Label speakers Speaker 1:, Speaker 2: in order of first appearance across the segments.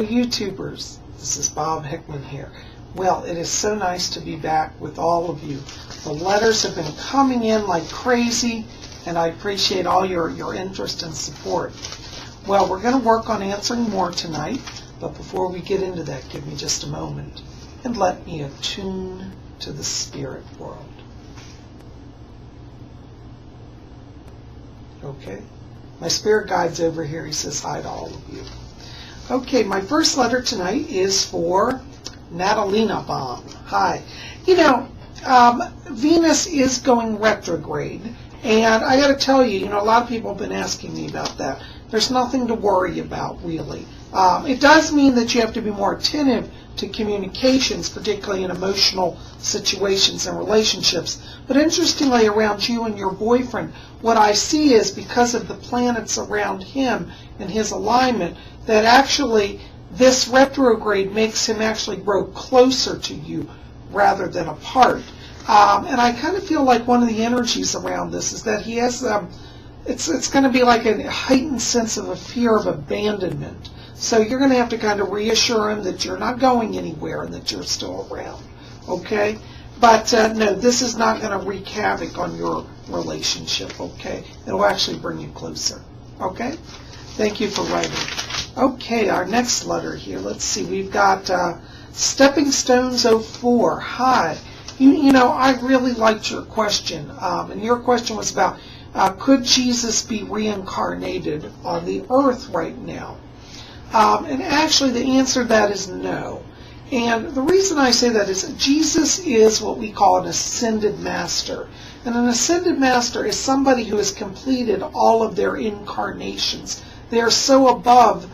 Speaker 1: YouTubers, this is Bob Hickman here. Well, it is so nice to be back with all of you. The letters have been coming in like crazy, and I appreciate all your interest and support. Well, we're going to work on answering more tonight, but before we get into that, give me just a moment and let me attune to the spirit world. Okay? My spirit guide's over here. He says hi to all of you. Okay, my first letter tonight is for Natalina Baum. Hi. You know, Venus is going retrograde, and I got to tell you, a lot of people have been asking me about that. There's nothing to worry about, really. It does mean that you have to be more attentive to communications, particularly in emotional situations and relationships. But interestingly, around you and your boyfriend, what I see is because of the planets around him and his alignment, that actually this retrograde makes him actually grow closer to you rather than apart. And I kind of feel like one of the energies around this is that he has, it's going to be like a heightened sense of a fear of abandonment. So you're going to have to kind of reassure him that you're not going anywhere and that you're still around, okay? But no, this is not going to wreak havoc on your relationship, okay? It'll actually bring you closer, okay? Thank you for writing. Okay, our next letter here. Let's see. We've got Stepping Stones 04. Hi. You know, I really liked your question. And your question was about, could Jesus be reincarnated on the earth right now? And actually the answer to that is no. And the reason I say that is Jesus is what we call an ascended master. And an ascended master is somebody who has completed all of their incarnations. They are so above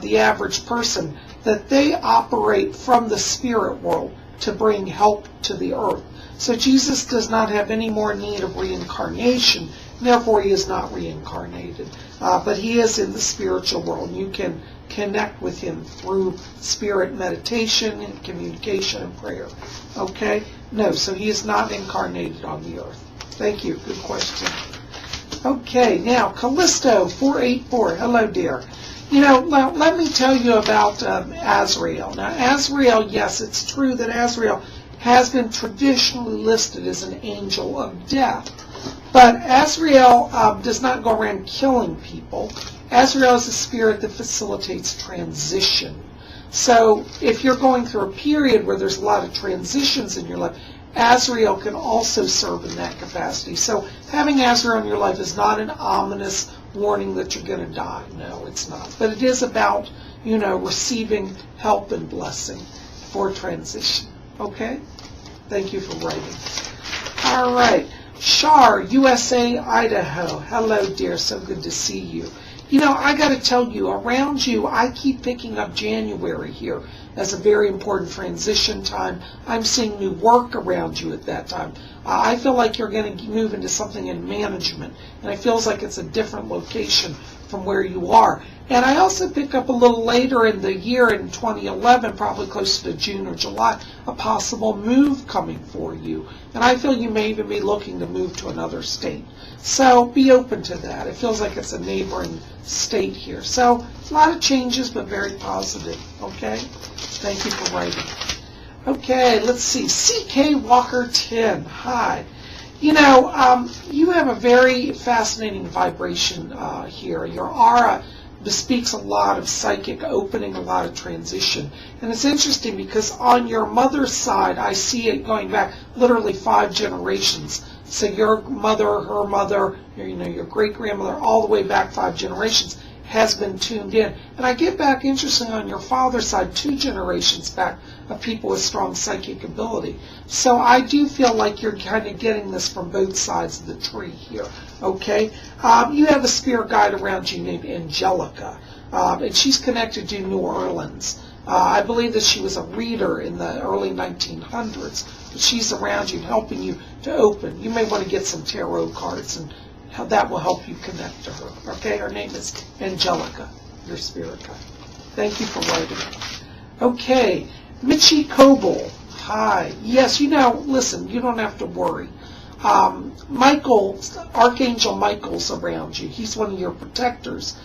Speaker 1: the average person that they operate from the spirit world to bring help to the earth. So Jesus does not have any more need of reincarnation, therefore he is not reincarnated. But he is in the spiritual world. You can connect with him through spirit meditation and communication and prayer. Okay? No, so he is not incarnated on the earth. Thank you. Good question. Okay, now Callisto 484. Hello, dear. You know, let me tell you about Azrael. Now, Azrael, yes, it's true that Azrael has been traditionally listed as an angel of death. But Azrael does not go around killing people. Azrael is a spirit that facilitates transition. So if you're going through a period where there's a lot of transitions in your life, Azrael can also serve in that capacity. So having Azrael in your life is not an ominous warning that you're going to die. No, it's not. But it is about, receiving help and blessing for transition. Okay? Thank you for writing. All right. Shar USA, Idaho. Hello, dear. So good to see you. I got to tell you, around you, I keep picking up January here as a very important transition time. I'm seeing new work around you at that time. I feel like you're going to move into something in management, and it feels like it's a different location from where you are. And I also pick up a little later in the year, in 2011, probably closer to June or July, a possible move coming for you. And I feel you may even be looking to move to another state. So be open to that. It feels like it's a neighboring state here. So a lot of changes, but very positive. Okay? Thank you for writing. Okay, let's see. CK Walker 10. Hi. You have a very fascinating vibration here. Your aura bespeaks a lot of psychic opening, a lot of transition. And it's interesting because on your mother's side, I see it going back literally 5 generations. So your mother, her mother, your great-grandmother, all the way back 5 generations has been tuned in. And I get back, interestingly, on your father's side, 2 generations back of people with strong psychic ability. So I do feel like you're kind of getting this from both sides of the tree here, okay? You have a spirit guide around you named Angelica, and she's connected to New Orleans. I believe that she was a reader in the early 1900s, but she's around you helping you to open. You may want to get some tarot cards, and that will help you connect to her, okay? Her name is Angelica, your spirit guide. Thank you for writing. Okay, Michiko Ball. Hi. Yes, listen, you don't have to worry. Archangel Michael's around you. He's one of your protectors.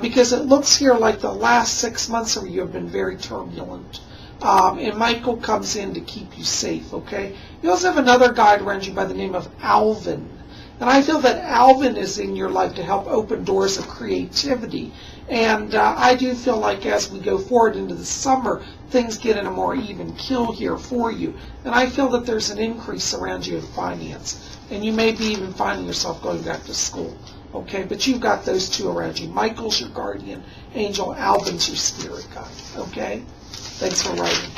Speaker 1: because it looks here like the last 6 months of you have been very turbulent. And Michael comes in to keep you safe, okay? You also have another guide around you by the name of Alvin. And I feel that Alvin is in your life to help open doors of creativity. And I do feel like as we go forward into the summer, things get in a more even keel here for you. And I feel that there's an increase around you in finance. And you may be even finding yourself going back to school. Okay, but you've got those two around you. Michael's your guardian angel. Alvin's your spirit guide. Okay? Thanks for writing.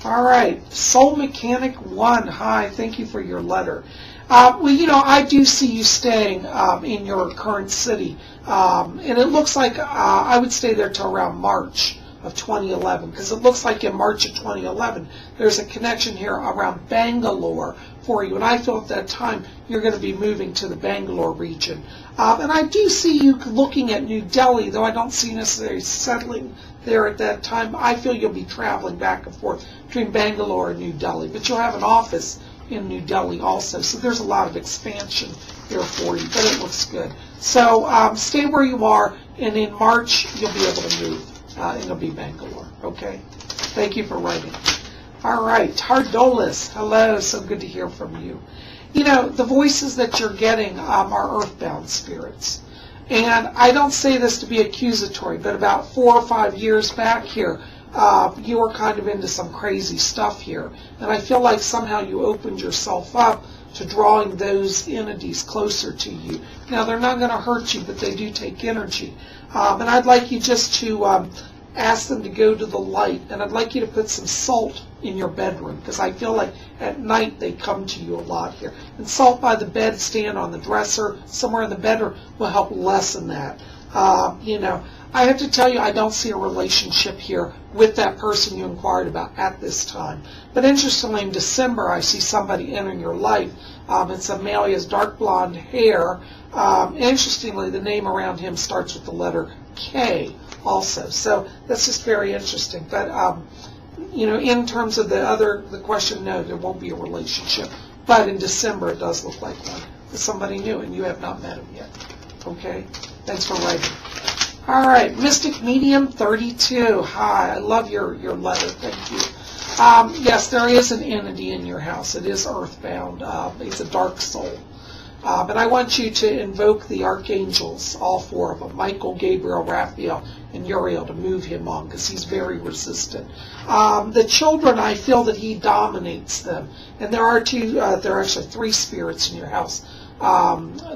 Speaker 1: All right. Soul Mechanic 1. Hi. Thank you for your letter. Well, you know, I do see you staying in your current city. And it looks like I would stay there till around March of 2011, because it looks like in March of 2011 there's a connection here around Bangalore for you, and I feel at that time you're going to be moving to the Bangalore region. And I do see you looking at New Delhi, though I don't see necessarily settling there at that time. I feel you'll be traveling back and forth between Bangalore and New Delhi, but you'll have an office in New Delhi also, so there's a lot of expansion here for you, but it looks good. So stay where you are, and in March you'll be able to move. It'll be Bangalore, okay? Thank you for writing. All right, Tardolis, hello, so good to hear from you. You know, the voices that you're getting are earthbound spirits. And I don't say this to be accusatory, but about 4 or 5 years back here, you were kind of into some crazy stuff here. And I feel like somehow you opened yourself up to drawing those entities closer to you. Now, they're not going to hurt you, but they do take energy. And I'd like you just to ask them to go to the light. And I'd like you to put some salt in your bedroom, because I feel like at night they come to you a lot here. And salt by the bedstand, on the dresser, somewhere in the bedroom will help lessen that. You know, I have to tell you, I don't see a relationship here with that person you inquired about at this time. But interestingly, in December, I see somebody entering your life. It's a male. He has dark blonde hair. Interestingly, the name around him starts with the letter K also. So that's just very interesting. But, you know, in terms of the question, no, there won't be a relationship. But in December, it does look like one. It's somebody new, and you have not met him yet. Okay? Thanks for writing. All right, Mystic Medium 32. Hi, I love your letter. Thank you. Yes, there is an entity in your house. It is earthbound. It's a dark soul. But I want you to invoke the archangels, all 4 of them, Michael, Gabriel, Raphael, and Uriel, to move him on, because he's very resistant. The children, I feel that he dominates them. And there are actually 3 spirits in your house.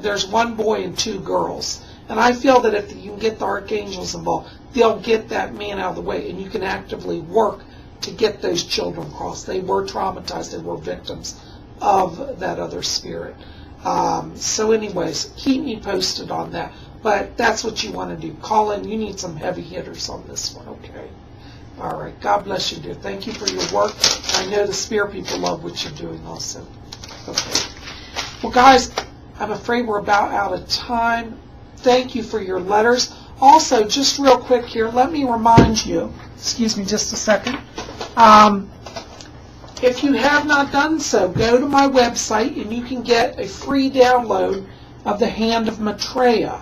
Speaker 1: There's 1 boy and 2 girls. And I feel that if you can get the archangels involved, they'll get that man out of the way, and you can actively work to get those children across. They were traumatized. They were victims of that other spirit. So anyways, keep me posted on that. But that's what you want to do. Call in. You need some heavy hitters on this one, okay? All right. God bless you, dear. Thank you for your work. I know the spirit people love what you're doing also. Okay. Well, guys, I'm afraid we're about out of time. Thank you for your letters. Also, just real quick here, let me remind you, excuse me just a second, if you have not done so, go to my website and you can get a free download of The Hand of Maitreya.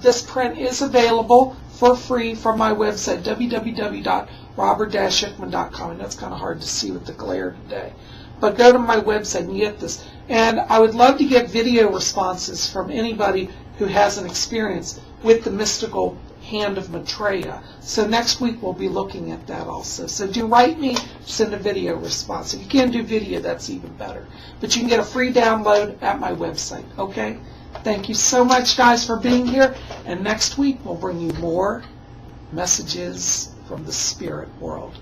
Speaker 1: This print is available for free from my website, www.robert-hickman.com. I know it's kind of hard to see with the glare today. But go to my website and get this. And I would love to get video responses from anybody who has an experience with the mystical Hand of Maitreya. So next week we'll be looking at that also. So do write me, send a video response. If you can't do video, that's even better. But you can get a free download at my website, okay? Thank you so much, guys, for being here. And next week we'll bring you more messages from the spirit world.